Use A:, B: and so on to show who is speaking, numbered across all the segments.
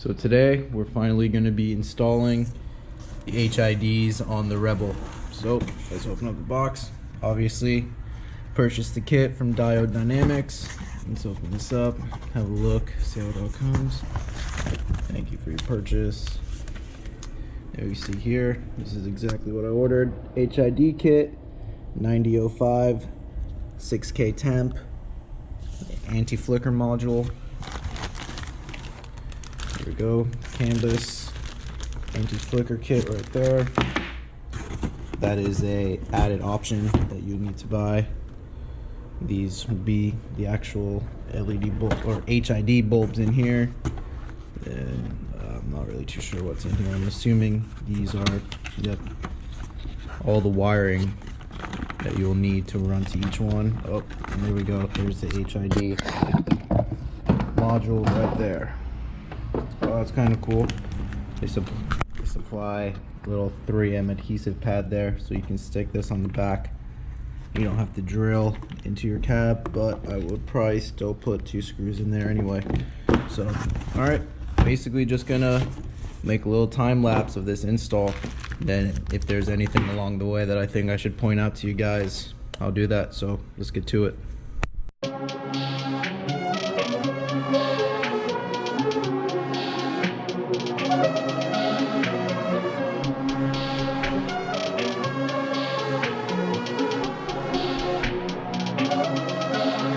A: So today we're finally going to be installing the HIDs on the Rebel. So let's open up the box. Obviously purchased the kit from Diode Dynamics. Let's open this up, have a look, see how it all comes. Thank you for your purchase. There you see here, this is exactly what I ordered. HID kit, 9005, 6K temp, anti-flicker module. Here we go, canvas, anti-flicker kit right there. That is a added option that you need to buy. These will be the actual LED bulb or HID bulbs in here. And I'm not really too sure what's in here. I'm assuming these are, yep, all the wiring that you'll need to run to each one. Oh, and there we go. There's the HID module right there. Oh, that's kind of cool. They supply a little 3M adhesive pad there, so you can stick this on the back. You don't have to drill into your cab, but I would probably still put 2 screws in there anyway. So, all right, basically just gonna make a little time lapse of this install. Then if there's anything along the way that I think I should point out to you guys, I'll do that. So let's get to it.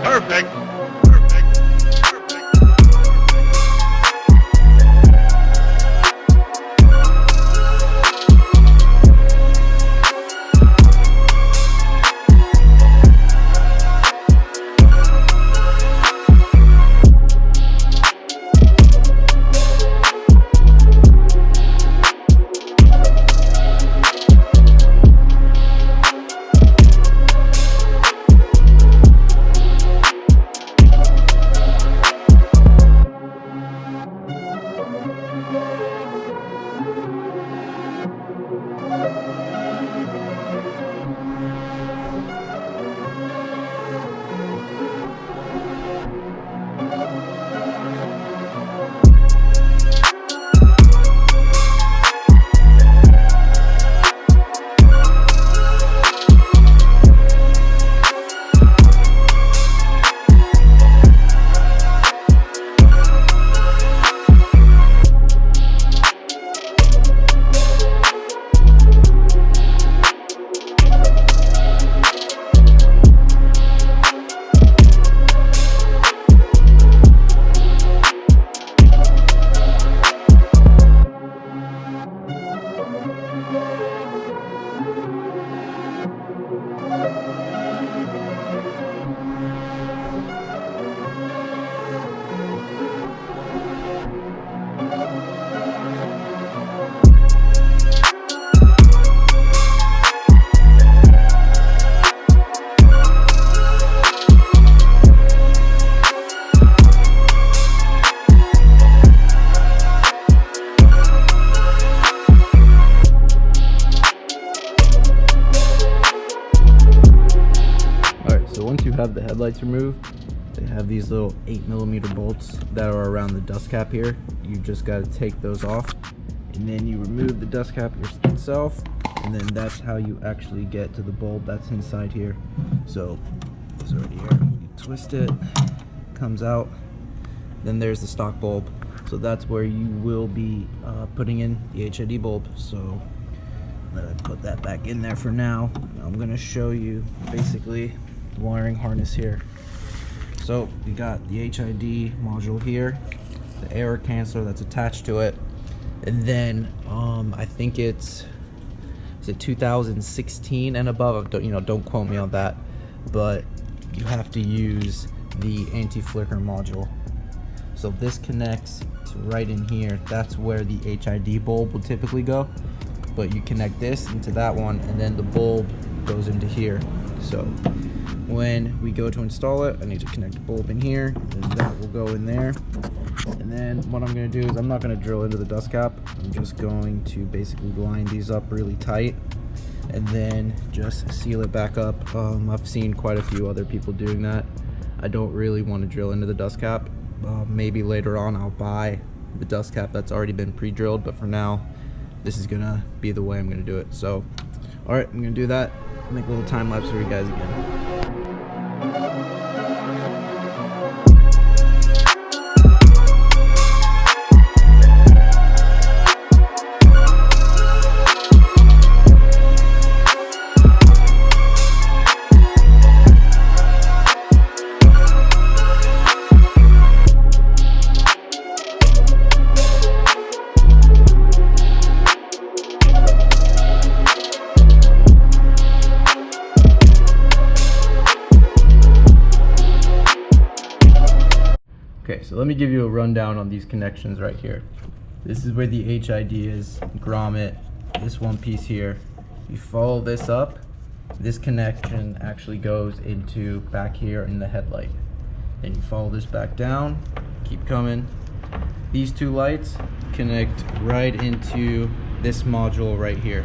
B: Perfect.
A: Once you have the headlights removed, they have these little 8mm bolts that are around the dust cap here. You just got to take those off, and then you remove the dust cap itself, and then that's how you actually get to the bulb that's inside here. So it's already here. You twist it, comes out, then there's the stock bulb. So that's where you will be putting in the HID bulb. So I'm gonna put that back in there for now. I'm gonna show you basically the wiring harness here. So we got the HID module here, the error canceller that's attached to it, and then I think is it 2016 and above. Don't quote me on that, but you have to use the anti-flicker module. So this connects to right in here. That's where the HID bulb will typically go, but you connect this into that one, and then the bulb goes into here. So when we go to install it, I need to connect the bulb in here, and that will go in there. And then what I'm going to do is I'm not going to drill into the dust cap. I'm just going to basically line these up really tight and then just seal it back up. I've seen quite a few other people doing that. I don't really want to drill into the dust cap. Maybe later on I'll buy the dust cap that's already been pre-drilled, but for now, this is gonna be the way I'm gonna do it. So, all right, I'm gonna do that. Make a little time lapse for you guys again. Okay, so let me give you a rundown on these connections right here. This is where the HID is, grommet, this one piece here. You follow this up, this connection actually goes into back here in the headlight. Then you follow this back down, keep coming. These two lights connect right into this module right here.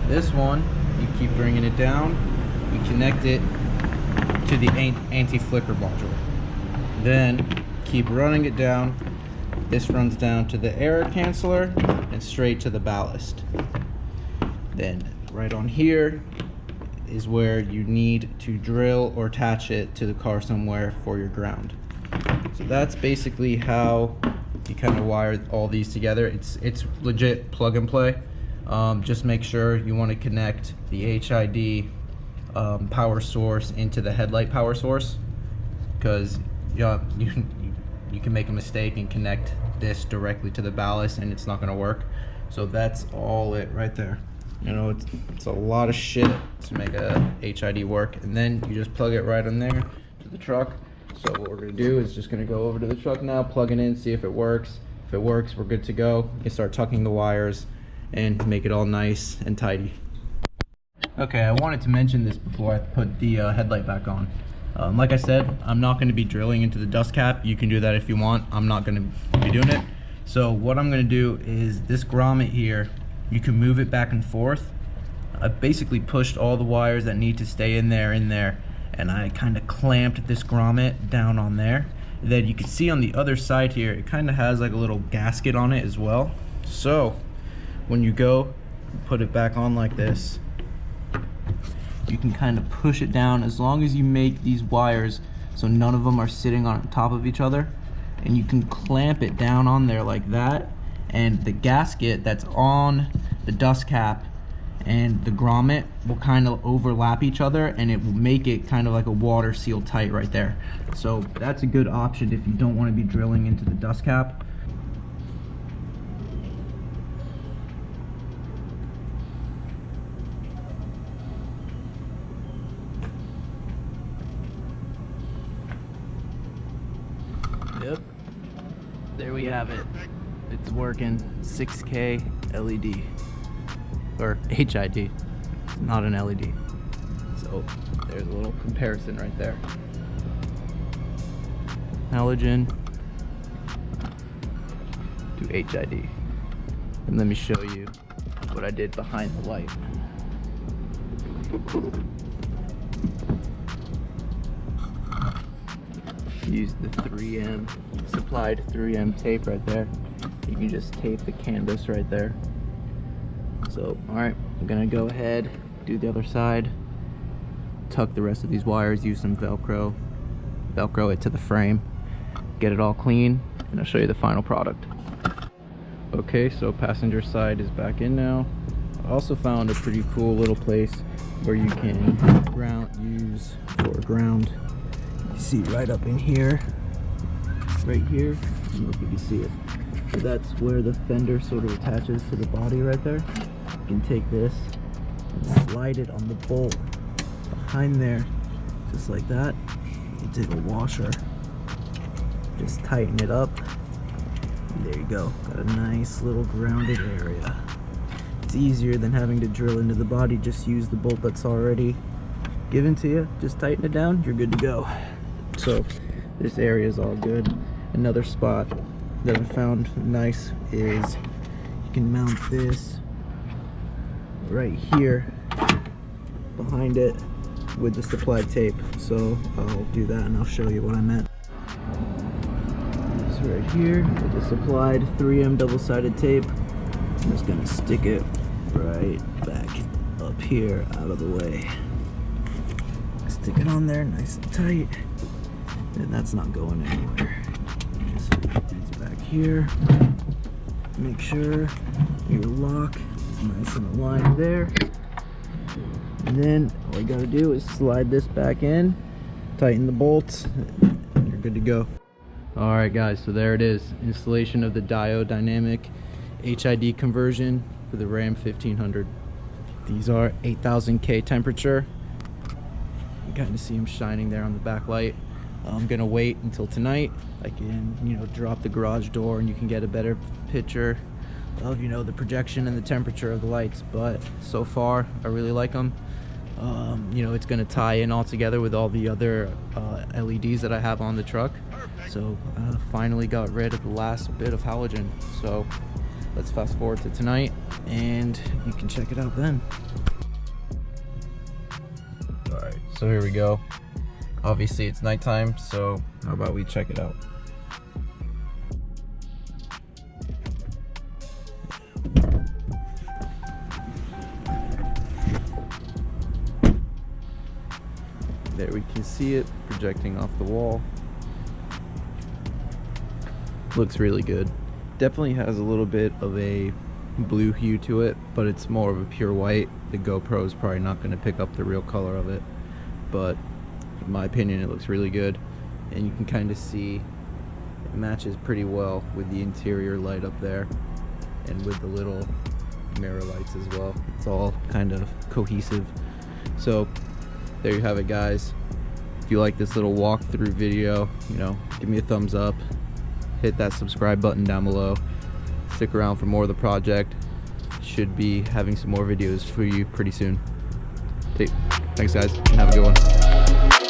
A: This one, you keep bringing it down, you connect it to the anti-flicker module. Then keep running it down. This runs down to the error canceller and straight to the ballast. Then right on here is where you need to drill or attach it to the car somewhere for your ground. So that's basically how you kind of wire all these together. It's legit plug and play. Just make sure you want to connect the HID power source into the headlight power source, because you can make a mistake and connect this directly to the ballast and it's not going to work. So that's all it right there. You know, it's a lot of shit to make a HID work, and then you just plug it right in there to the truck. So what we're going to do is just going to go over to the truck now, plug it in, see if it works. If it works, we're good to go. You can start tucking the wires and make it all nice and tidy. Okay, I wanted to mention this before I put the headlight back on. Like I said, I'm not going to be drilling into the dust cap. You can do that if you want. I'm not going to be doing it. So what I'm going to do is this grommet here, you can move it back and forth. I basically pushed all the wires that need to stay in there, and I kind of clamped this grommet down on there. Then you can see on the other side here, it kind of has like a little gasket on it as well. So when you go put it back on like this, you can kind of push it down, as long as you make these wires so none of them are sitting on top of each other, and you can clamp it down on there like that, and the gasket that's on the dust cap and the grommet will kind of overlap each other, and it will make it kind of like a water seal tight right there. So that's a good option if you don't want to be drilling into the dust cap. Yep, there we have it. It's working. 6K LED, or HID, not an LED. So there's a little comparison right there. Halogen to HID. And let me show you what I did behind the light. Use the 3M, supplied 3M tape right there. You can just tape the canvas right there. So, alright, I'm gonna go ahead, do the other side, tuck the rest of these wires, use some Velcro it to the frame, get it all clean, and I'll show you the final product. Okay, so passenger side is back in now. I also found a pretty cool little place where you can use for ground. You see right up in here, right here, I don't know if you can see it. So that's where the fender sort of attaches to the body right there. You can take this and slide it on the bolt behind there, just like that. You take a washer, just tighten it up, and there you go. Got a nice little grounded area. It's easier than having to drill into the body. Just use the bolt that's already given to you, just tighten it down, you're good to go. So this area is all good. Another spot that I found nice is you can mount this right here behind it with the supplied tape. So I'll do that and I'll show you what I meant. So right here with the supplied 3M double-sided tape. I'm just gonna stick it right back up here out of the way. Stick it on there nice and tight, and that's not going anywhere. Just put these back here. Make sure your lock is nice and aligned there. And then all you gotta do is slide this back in, tighten the bolts, and you're good to go. Alright guys, so there it is. Installation of the Diode dynamic HID conversion for the Ram 1500. These are 8000K temperature. You kind of see them shining there on the backlight. I'm gonna wait until tonight. I can, drop the garage door and you can get a better picture of, the projection and the temperature of the lights. But so far, I really like them. It's gonna tie in all together with all the other LEDs that I have on the truck. So finally got rid of the last bit of halogen. So let's fast forward to tonight and you can check it out then. All right, so here we go. Obviously it's nighttime, so how about we check it out? There we can see it projecting off the wall. Looks really good. Definitely has a little bit of a blue hue to it, but it's more of a pure white. The GoPro is probably not going to pick up the real color of it, but in my opinion it looks really good. And you can kind of see it matches pretty well with the interior light up there and with the little mirror lights as well. It's all kind of cohesive. So there you have it, guys. If you like this little walkthrough video, give me a thumbs up, hit that subscribe button down below, stick around for more of the project. Should be having some more videos for you pretty soon. Thanks guys, and have a good one.